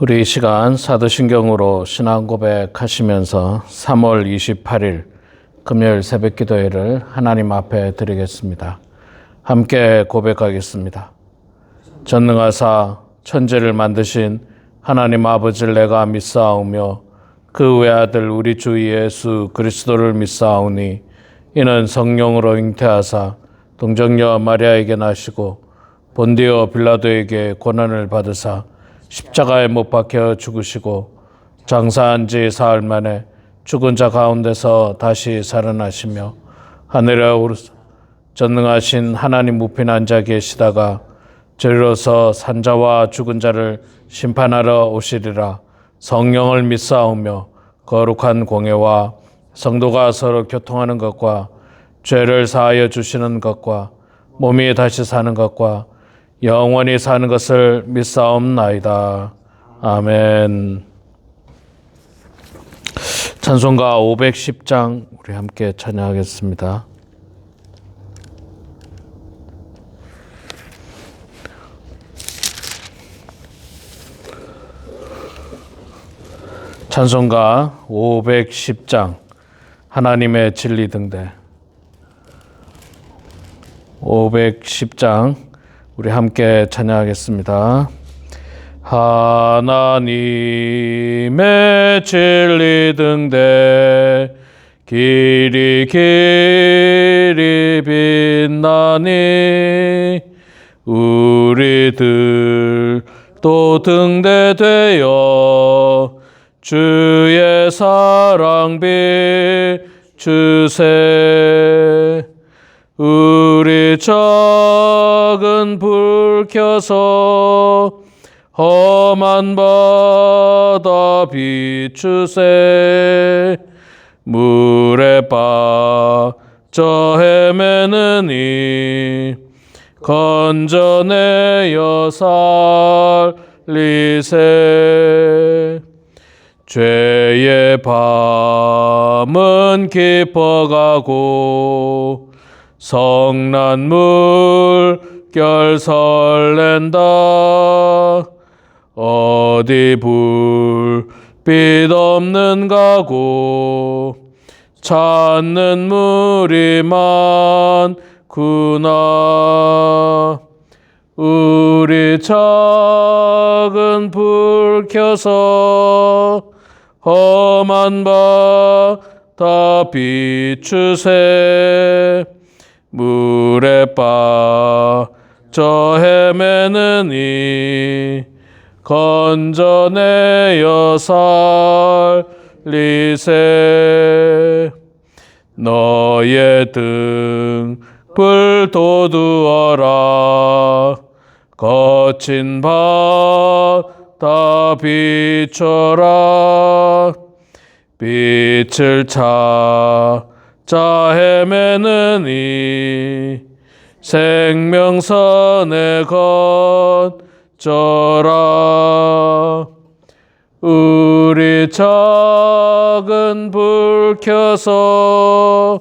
우리 이 시간 사도신경으로 신앙 고백하시면서 3월 28일 금요일 새벽 기도회를 하나님 앞에 드리겠습니다. 함께 고백하겠습니다. 전능하사 천지를 만드신 하나님 아버지를 내가 믿사오며 그 외아들 우리 주 예수 그리스도를 믿사오니 이는 성령으로 잉태하사 동정녀 마리아에게 나시고 본디오 빌라도에게 고난을 받으사 십자가에 못 박혀 죽으시고 장사한 지 사흘 만에 죽은 자 가운데서 다시 살아나시며 하늘에 오르사 전능하신 하나님 우편 앉아 계시다가 저리로서 산자와 죽은 자를 심판하러 오시리라. 성령을 믿사오며 거룩한 공예와 성도가 서로 교통하는 것과 죄를 사하여 주시는 것과 몸이 다시 사는 것과 영원히 사는 것을 믿사옵나이다. 아멘. 찬송가 510장 우리 함께 찬양하겠습니다. 찬송가 510장 하나님의 진리 등대 510장 우리 함께 찬양하겠습니다. 하나님의 진리 등대 길이 길이 빛나니 우리들도 등대되어 주의 사랑 비추세. 우리 작은 불 켜서 험한 바다 비추세. 물에 빠져 헤매느니 건져내어 살리세. 죄의 밤은 깊어가고 성난 물결 설렌다. 어디 불빛 없는 가고 찾는 물이 많구나. 우리 작은 불 켜서 험한 바다 비추세. 물에 빠져 헤매느니 건져내어 살리세. 너의 등불 돋우어라. 거친 바다 비춰라. 빛을 찾아 헤매느니 생명선에 걷져라. 우리 작은 불 켜서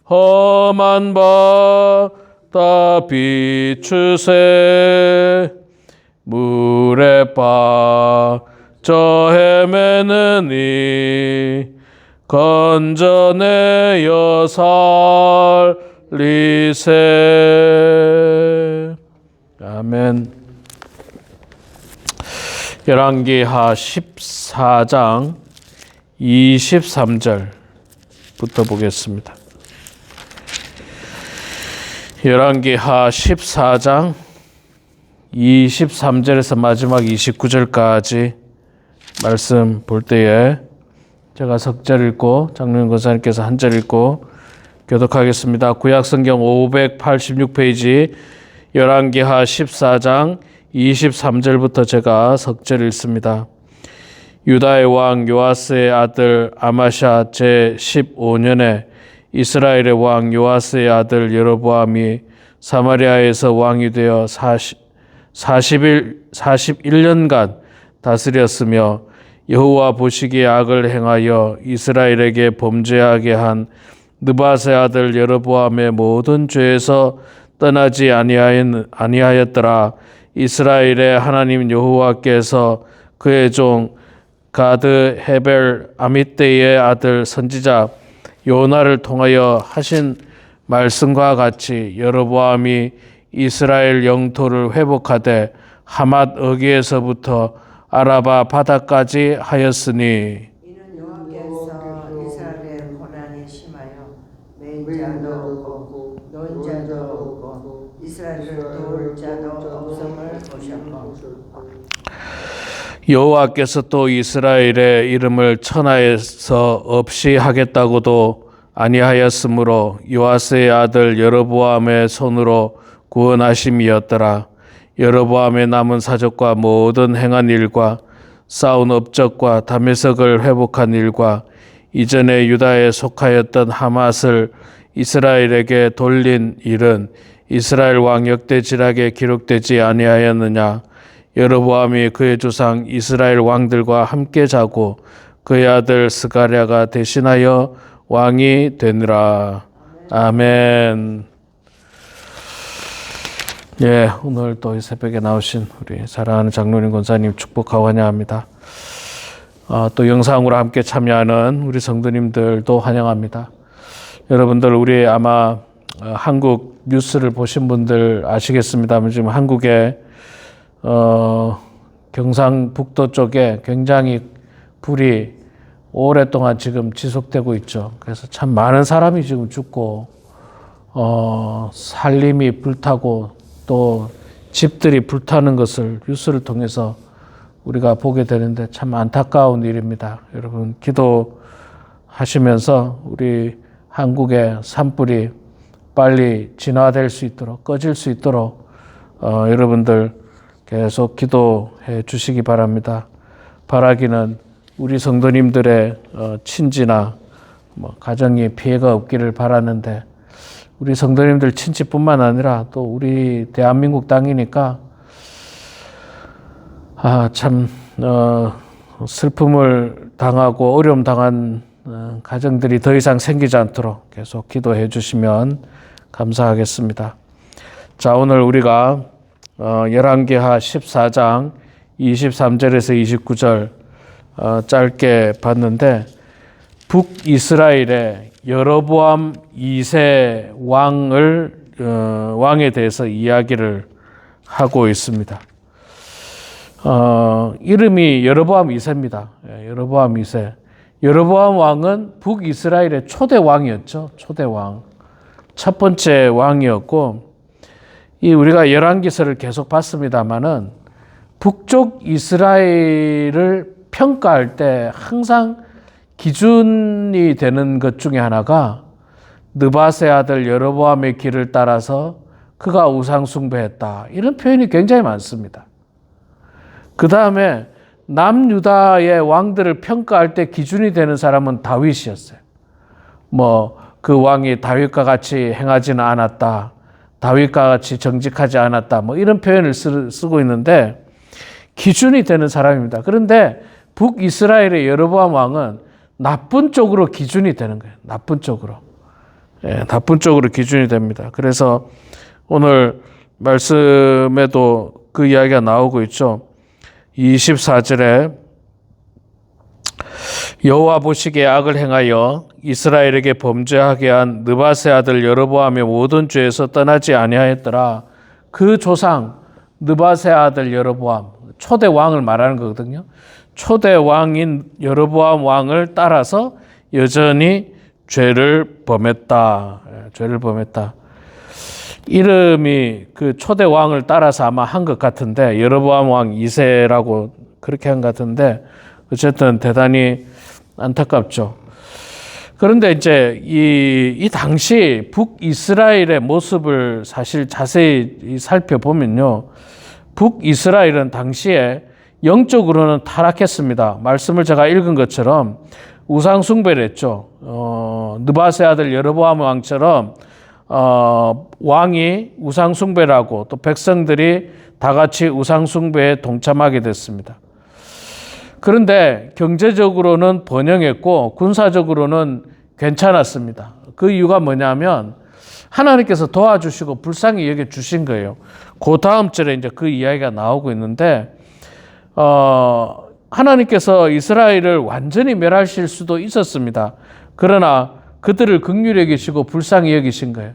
험한 바다 비추세. 물에 빠져 헤매느니 건져내어 살리세. 아멘. 열왕기하 14장 23절부터 보겠습니다. 열왕기하 14장 23절에서 마지막 29절까지 말씀 볼 때에 제가 석절 읽고 장로님 권사님께서 한 절 읽고 교독하겠습니다. 구약성경 586페이지 열왕기하 14장 23절부터 제가 석절 읽습니다. 유다의 왕 요아스의 아들 아마샤 제15년에 이스라엘의 왕 요아스의 아들 여로보암이 사마리아에서 왕이 되어 41년간 다스렸으며 여호와 보시기에 악을 행하여 이스라엘에게 범죄하게 한 느밧의 아들 여로보암의 모든 죄에서 떠나지 아니하였더라. 이스라엘의 하나님 여호와께서 그의 종 가드 헤벨 아미떼의 아들 선지자 요나를 통하여 하신 말씀과 같이 여로보암이 이스라엘 영토를 회복하되 하맛 어귀에서부터 아라바 바다까지 하였으니 이는 여호와께서 이스라엘의 고난이 심하여 매인 자도 없고 노인 자도 없고 이스라엘을 도울 자도 없음을 보셨고 여호와께서 또 이스라엘의 이름을 천하에서 없이 하겠다고도 아니하였으므로 요아스의 아들 여로보암의 손으로 구원하심이었더라. 여로보암의 남은 사적과 모든 행한 일과 쌓은 업적과 다메섹을 회복한 일과 이전에 유다에 속하였던 하맛을 이스라엘에게 돌린 일은 이스라엘 왕 역대지락에 기록되지 아니하였느냐. 여로보암이 그의 조상 이스라엘 왕들과 함께 자고 그의 아들 스가랴가 대신하여 왕이 되느라. 아멘. 예, 오늘 또 이 새벽에 나오신 우리 사랑하는 장로님 권사님 축복하고 환영합니다. 또 영상으로 함께 참여하는 우리 성도님들도 환영합니다. 여러분들 우리 아마 한국 뉴스를 보신 분들 아시겠습니다만 지금 한국에 경상북도 쪽에 굉장히 불이 오랫동안 지금 지속되고 있죠. 그래서 참 많은 사람이 지금 죽고 살림이 불타고 또 집들이 불타는 것을 뉴스를 통해서 우리가 보게 되는데 참 안타까운 일입니다. 여러분 기도하시면서 우리 한국의 산불이 빨리 진화될 수 있도록 꺼질 수 있도록 여러분들 계속 기도해 주시기 바랍니다. 바라기는 우리 성도님들의 친지나 가정에 피해가 없기를 바라는데 우리 성도님들 친지뿐만 아니라 또 우리 대한민국 땅이니까 참 슬픔을 당하고 어려움 당한 가정들이 더 이상 생기지 않도록 계속 기도해 주시면 감사하겠습니다. 자, 오늘 우리가 열왕기하 14장 23절에서 29절 짧게 봤는데 북이스라엘의 여로보암 2세 왕에 대해서 이야기를 하고 있습니다. 이름이 여로보암 2세입니다. 여로보암 2세. 여로보암 왕은 북이스라엘의 초대 왕이었죠. 초대 왕. 첫 번째 왕이었고 우리가 열왕기서를 계속 봤습니다마는 북쪽 이스라엘을 평가할 때 항상 기준이 되는 것 중에 하나가 느밧의 아들 여로보암의 길을 따라서 그가 우상 숭배했다. 이런 표현이 굉장히 많습니다. 그 다음에 남유다의 왕들을 평가할 때 기준이 되는 사람은 다윗이었어요. 그 왕이 다윗과 같이 행하지는 않았다. 다윗과 같이 정직하지 않았다. 이런 표현을 쓰고 있는데 기준이 되는 사람입니다. 그런데 북이스라엘의 여로보암 왕은 나쁜 쪽으로 기준이 되는 거예요. 나쁜 쪽으로. 나쁜 쪽으로 기준이 됩니다. 그래서 오늘 말씀에도 그 이야기가 나오고 있죠. 24절에 여호와 보시기에 악을 행하여 이스라엘에게 범죄하게 한 느밧의 아들 여로보암의 모든 죄에서 떠나지 아니하였더라. 그 조상 느밧의 아들 여로보암, 초대 왕을 말하는 거거든요. 초대 왕인 여로보암 왕을 따라서 여전히 죄를 범했다. 죄를 범했다. 이름이 그 초대 왕을 따라서 아마 한 것 같은데 여로보암 왕 2세라고 그렇게 한 것 같은데 어쨌든 대단히 안타깝죠. 그런데 이제 이 당시 북이스라엘의 모습을 사실 자세히 살펴보면요. 북이스라엘은 당시에 영적으로는 타락했습니다. 말씀을 제가 읽은 것처럼 우상 숭배를 했죠. 느밧의 아들 여로보암 왕처럼 왕이 우상 숭배를 하고 또 백성들이 다 같이 우상 숭배에 동참하게 됐습니다. 그런데 경제적으로는 번영했고 군사적으로는 괜찮았습니다. 그 이유가 뭐냐면 하나님께서 도와주시고 불쌍히 여겨주신 거예요. 그 다음 절에 이제 그 이야기가 나오고 있는데 하나님께서 이스라엘을 완전히 멸하실 수도 있었습니다. 그러나 그들을 긍휼히 여기시고 불쌍히 여기신 거예요.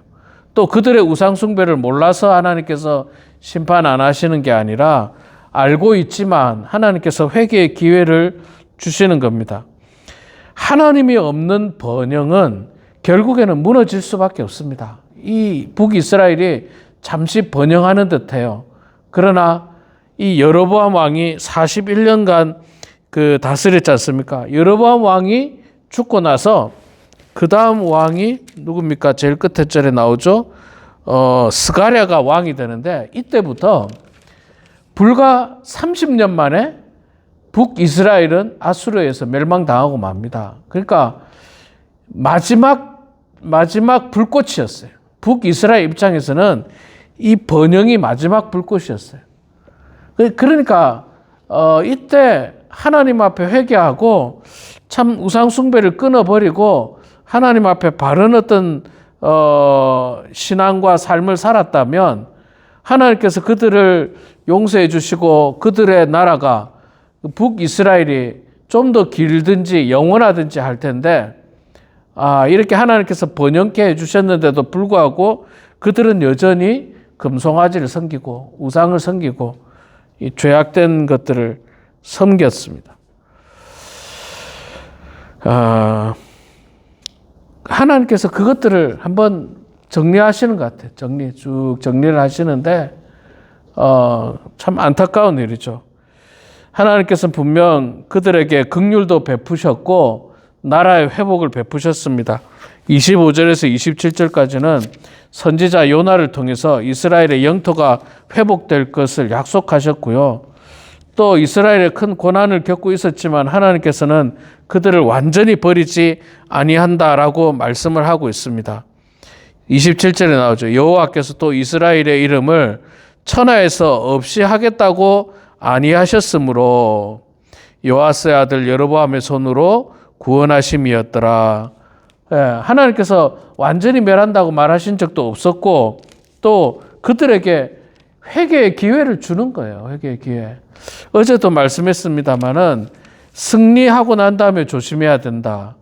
또 그들의 우상 숭배를 몰라서 하나님께서 심판 안 하시는 게 아니라 알고 있지만 하나님께서 회개의 기회를 주시는 겁니다. 하나님이 없는 번영은 결국에는 무너질 수밖에 없습니다. 이 북이스라엘이 잠시 번영하는 듯해요. 그러나 이 여로보암 왕이 41년간 다스렸지 않습니까? 여로보암 왕이 죽고 나서 그 다음 왕이 누굽니까? 제일 끝에 절에 나오죠. 스가랴가 왕이 되는데 이때부터 불과 30년 만에 북이스라엘은 아수르에서 멸망당하고 맙니다. 그러니까 마지막 불꽃이었어요. 북이스라엘 입장에서는 이 번영이 마지막 불꽃이었어요. 그러니까 이때 하나님 앞에 회개하고 참 우상 숭배를 끊어버리고 하나님 앞에 바른 어떤 신앙과 삶을 살았다면 하나님께서 그들을 용서해 주시고 그들의 나라가 북이스라엘이 좀 더 길든지 영원하든지 할 텐데 이렇게 하나님께서 번영케 해주셨는데도 불구하고 그들은 여전히 금송아지를 섬기고 우상을 섬기고 이 죄악된 것들을 섬겼습니다. 하나님께서 그것들을 한번 정리하시는 것 같아요. 정리를 하시는데 참 안타까운 일이죠. 하나님께서는 분명 그들에게 긍휼도 베푸셨고 나라의 회복을 베푸셨습니다. 25절에서 27절까지는 선지자 요나를 통해서 이스라엘의 영토가 회복될 것을 약속하셨고요. 또 이스라엘의 큰 고난을 겪고 있었지만 하나님께서는 그들을 완전히 버리지 아니한다라고 말씀을 하고 있습니다. 27절에 나오죠. 여호와께서 또 이스라엘의 이름을 천하에서 없이 하겠다고 아니하셨으므로 요아스의 아들 여로보암의 손으로 구원하심이었더라. 하나님께서 완전히 멸한다고 말하신 적도 없었고 또 그들에게 회개의 기회를 주는 거예요. 회개의 기회. 어제도 말씀했습니다마는 승리하고 난 다음에 조심해야 된다.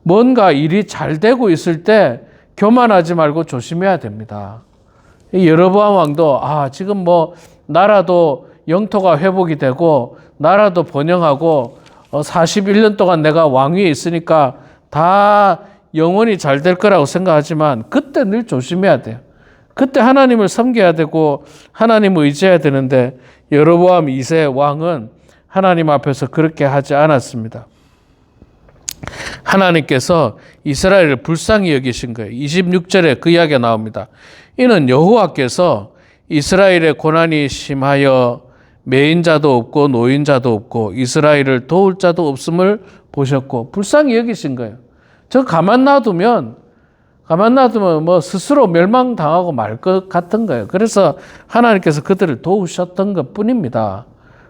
뭔가 일이 잘 되고 있을 때 교만하지 말고 조심해야 됩니다. 여로보암 왕도 지금 나라도 영토가 회복이 되고 나라도 번영하고 41년 동안 내가 왕위에 있으니까 다 영원히 잘 될 거라고 생각하지만 그때 늘 조심해야 돼요. 그때 하나님을 섬겨야 되고 하나님을 의지해야 되는데 여로보암 2세 왕은 하나님 앞에서 그렇게 하지 않았습니다. 하나님께서 이스라엘을 불쌍히 여기신 거예요. 26절에 그 이야기가 나옵니다. 이는 여호와께서 이스라엘의 고난이 심하여 매인 자도 없고 노인 자도 없고 이스라엘을 도울 자도 없음을 보셨고 불쌍히 여기신 거예요. 저 가만 놔두면 스스로 멸망당하고 말 것 같은 거예요. 그래서 하나님께서 그들을 도우셨던 것 뿐입니다.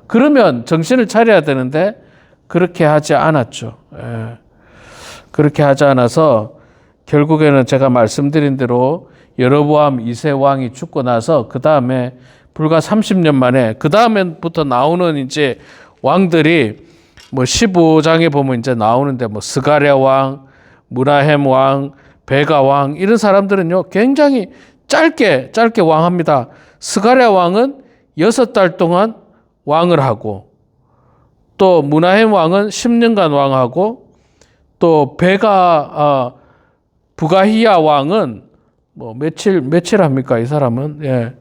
그러면 정신을 차려야 되는데 그렇게 하지 않았죠. 그렇게 하지 않아서 결국에는 제가 말씀드린 대로 여로보암 2세 왕이 죽고 나서 그 다음에 불과 30년 만에 그 다음부터 나오는 이제 왕들이 15장에 보면 이제 나오는데 스가랴 왕, 무나헴 왕, 베가 왕 이런 사람들은요 굉장히 짧게 왕합니다. 스가랴 왕은 6달 동안 왕을 하고 또 무나헴 왕은 10년간 왕하고 또 베가 부가히야 왕은 며칠 합니까 이 사람은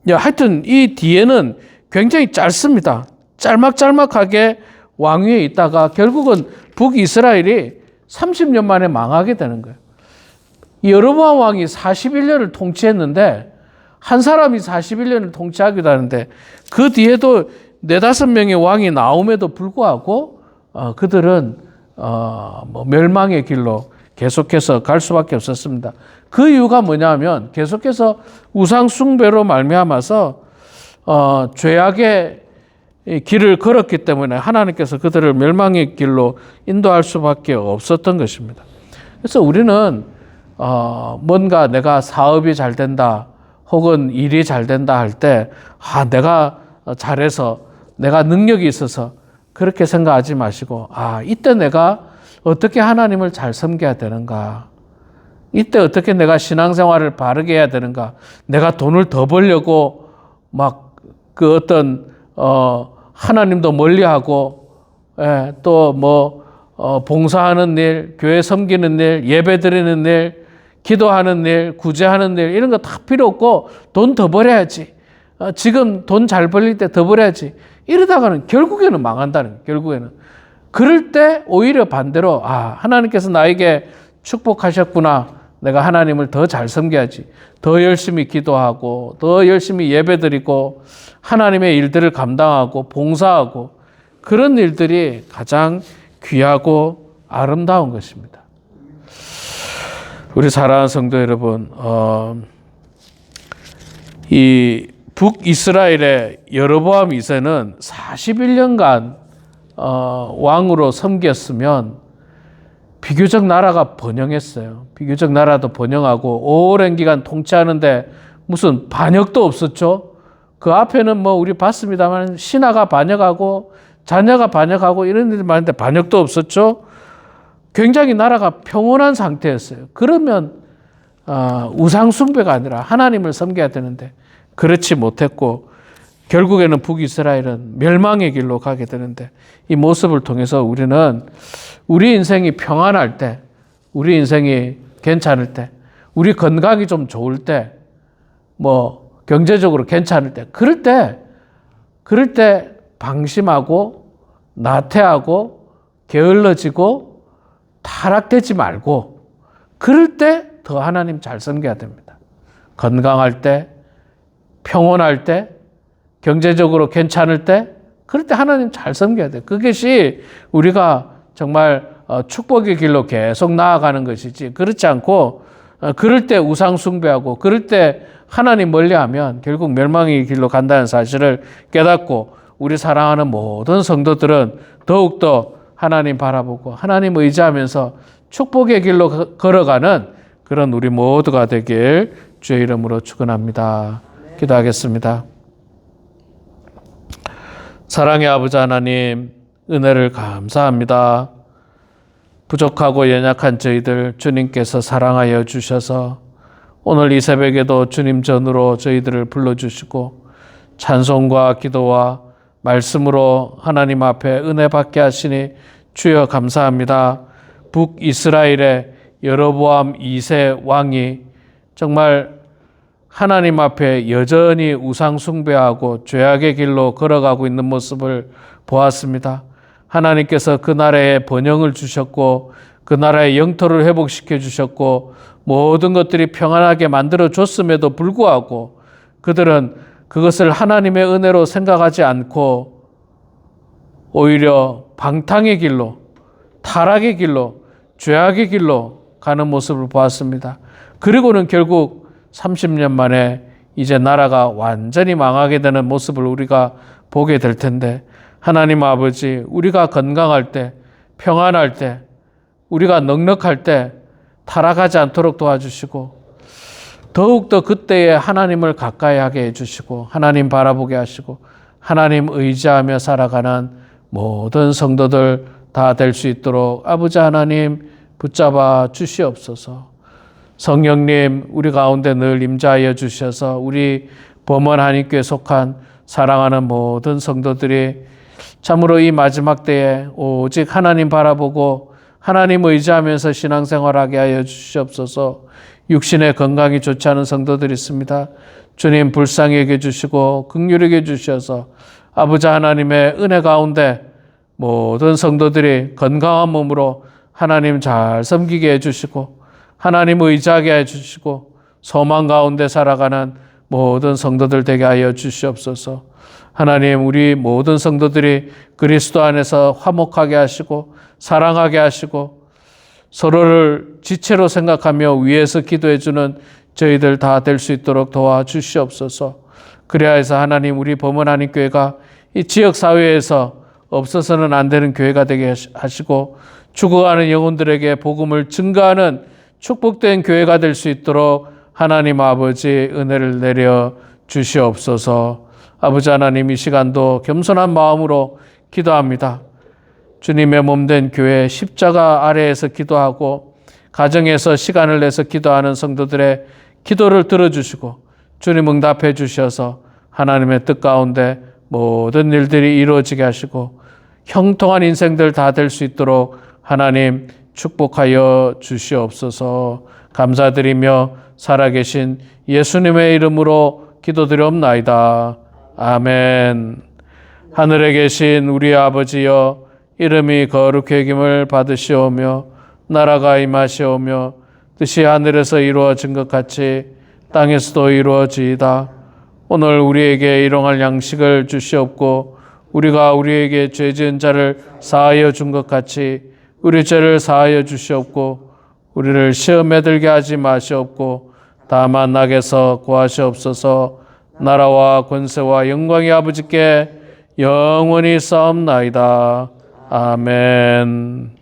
하여튼 이 뒤에는 굉장히 짧습니다. 짤막짤막하게 왕위에 있다가 결국은 북이스라엘이 30년 만에 망하게 되는 거예요. 여로보암 왕이 41년을 통치했는데 한 사람이 41년을 통치하기도 하는데 그 뒤에도 4-5명의 왕이 나옴에도 불구하고 그들은 멸망의 길로 계속해서 갈 수밖에 없었습니다. 그 이유가 뭐냐면 계속해서 우상 숭배로 말미암아서 죄악의 길을 걸었기 때문에 하나님께서 그들을 멸망의 길로 인도할 수밖에 없었던 것입니다. 그래서 우리는 뭔가 내가 사업이 잘 된다, 혹은 일이 잘 된다 할 때, 내가 잘해서, 내가 능력이 있어서 그렇게 생각하지 마시고, 이때 내가 어떻게 하나님을 잘 섬겨야 되는가? 이때 어떻게 내가 신앙생활을 바르게 해야 되는가? 내가 돈을 더 벌려고 막 그 어떤 하나님도 멀리하고, 또 뭐 봉사하는 일, 교회 섬기는 일, 예배 드리는 일, 기도하는 일, 구제하는 일, 이런 거 다 필요 없고 돈 더 벌어야지. 지금 돈 잘 벌릴 때 더 벌어야지. 이러다가는 결국에는 망한다는 거예요. 결국에는. 그럴 때 오히려 반대로 하나님께서 나에게 축복하셨구나. 내가 하나님을 더 잘 섬겨야지. 더 열심히 기도하고 더 열심히 예배드리고 하나님의 일들을 감당하고 봉사하고 그런 일들이 가장 귀하고 아름다운 것입니다. 우리 사랑하는 성도 여러분, 이 북이스라엘의 여로보암 2세는 41년간 왕으로 섬겼으면 비교적 나라가 번영했어요. 비교적 나라도 번영하고 오랜 기간 통치하는데 무슨 반역도 없었죠. 그 앞에는 뭐 우리 봤습니다만 신하가 반역하고 자녀가 반역하고 이런 일이 많은데 반역도 없었죠. 굉장히 나라가 평온한 상태였어요. 그러면 우상 숭배가 아니라 하나님을 섬겨야 되는데 그렇지 못했고 결국에는 북이스라엘은 멸망의 길로 가게 되는데 이 모습을 통해서 우리는 우리 인생이 평안할 때, 우리 인생이 괜찮을 때, 우리 건강이 좀 좋을 때, 뭐 경제적으로 괜찮을 때, 그럴 때 방심하고 나태하고 게을러지고 타락되지 말고 그럴 때 더 하나님 잘 섬겨야 됩니다. 건강할 때, 평온할 때, 경제적으로 괜찮을 때, 그럴 때 하나님 잘 섬겨야 돼요. 그것이 우리가 정말 축복의 길로 계속 나아가는 것이지 그렇지 않고 그럴 때 우상 숭배하고 그럴 때 하나님 멀리하면 결국 멸망의 길로 간다는 사실을 깨닫고 우리 사랑하는 모든 성도들은 더욱더 하나님 바라보고 하나님 의지하면서 축복의 길로 걸어가는 그런 우리 모두가 되길 주의 이름으로 축원합니다. 기도하겠습니다. 사랑의 아버지 하나님, 은혜를 감사합니다. 부족하고 연약한 저희들 주님께서 사랑하여 주셔서 오늘 이 새벽에도 주님 전으로 저희들을 불러주시고 찬송과 기도와 말씀으로 하나님 앞에 은혜 받게 하시니 주여 감사합니다. 북이스라엘의 여로보암 2세 왕이 정말 하나님 앞에 여전히 우상 숭배하고 죄악의 길로 걸어가고 있는 모습을 보았습니다. 하나님께서 그 나라에 번영을 주셨고 그 나라의 영토를 회복시켜 주셨고 모든 것들이 평안하게 만들어 줬음에도 불구하고 그들은 그것을 하나님의 은혜로 생각하지 않고 오히려 방탕의 길로, 타락의 길로, 죄악의 길로 가는 모습을 보았습니다. 그리고는 결국 30년 만에 이제 나라가 완전히 망하게 되는 모습을 우리가 보게 될 텐데 하나님 아버지, 우리가 건강할 때, 평안할 때, 우리가 넉넉할 때 타락하지 않도록 도와주시고 더욱더 그때에 하나님을 가까이 하게 해주시고 하나님 바라보게 하시고 하나님 의지하며 살아가는 모든 성도들 다 될 수 있도록 아버지 하나님 붙잡아 주시옵소서. 성령님 우리 가운데 늘 임재하여 주셔서 우리 범원 한인교에 속한 사랑하는 모든 성도들이 참으로 이 마지막 때에 오직 하나님 바라보고 하나님 의지하면서 신앙생활하게 하여 주시옵소서. 육신의 건강이 좋지 않은 성도들이 있습니다. 주님 불쌍히 여겨 주시고 긍휼히 여겨 주셔서 아버지 하나님의 은혜 가운데 모든 성도들이 건강한 몸으로 하나님 잘 섬기게 해주시고 하나님 의지하게 해주시고 소망 가운데 살아가는 모든 성도들 되게 하여 주시옵소서. 하나님 우리 모든 성도들이 그리스도 안에서 화목하게 하시고 사랑하게 하시고 서로를 지체로 생각하며 위에서 기도해 주는 저희들 다 될 수 있도록 도와주시옵소서. 그래야 해서 하나님 우리 범원 한인교회가 이 지역사회에서 없어서는 안 되는 교회가 되게 하시고 죽어가는 영혼들에게 복음을 증거하는 축복된 교회가 될 수 있도록 하나님 아버지 은혜를 내려 주시옵소서. 아버지 하나님, 이 시간도 겸손한 마음으로 기도합니다. 주님의 몸된 교회 십자가 아래에서 기도하고 가정에서 시간을 내서 기도하는 성도들의 기도를 들어주시고 주님 응답해 주셔서 하나님의 뜻 가운데 모든 일들이 이루어지게 하시고 형통한 인생들 다 될 수 있도록 하나님 축복하여 주시옵소서. 감사드리며 살아계신 예수님의 이름으로 기도드리옵나이다. 아멘. 하늘에 계신 우리 아버지여, 이름이 거룩히 여김을 받으시오며 나라가 임하시오며 뜻이 하늘에서 이루어진 것 같이 땅에서도 이루어지이다. 오늘 우리에게 일용할 양식을 주시옵고 우리가 우리에게 죄 지은 자를 사하여 준 것 같이 우리 죄를 사하여 주시옵고 우리를 시험에 들게 하지 마시옵고 다만 악에서 구하시옵소서. 나라와 권세와 영광이 아버지께 영원히 싸움나이다. 아멘.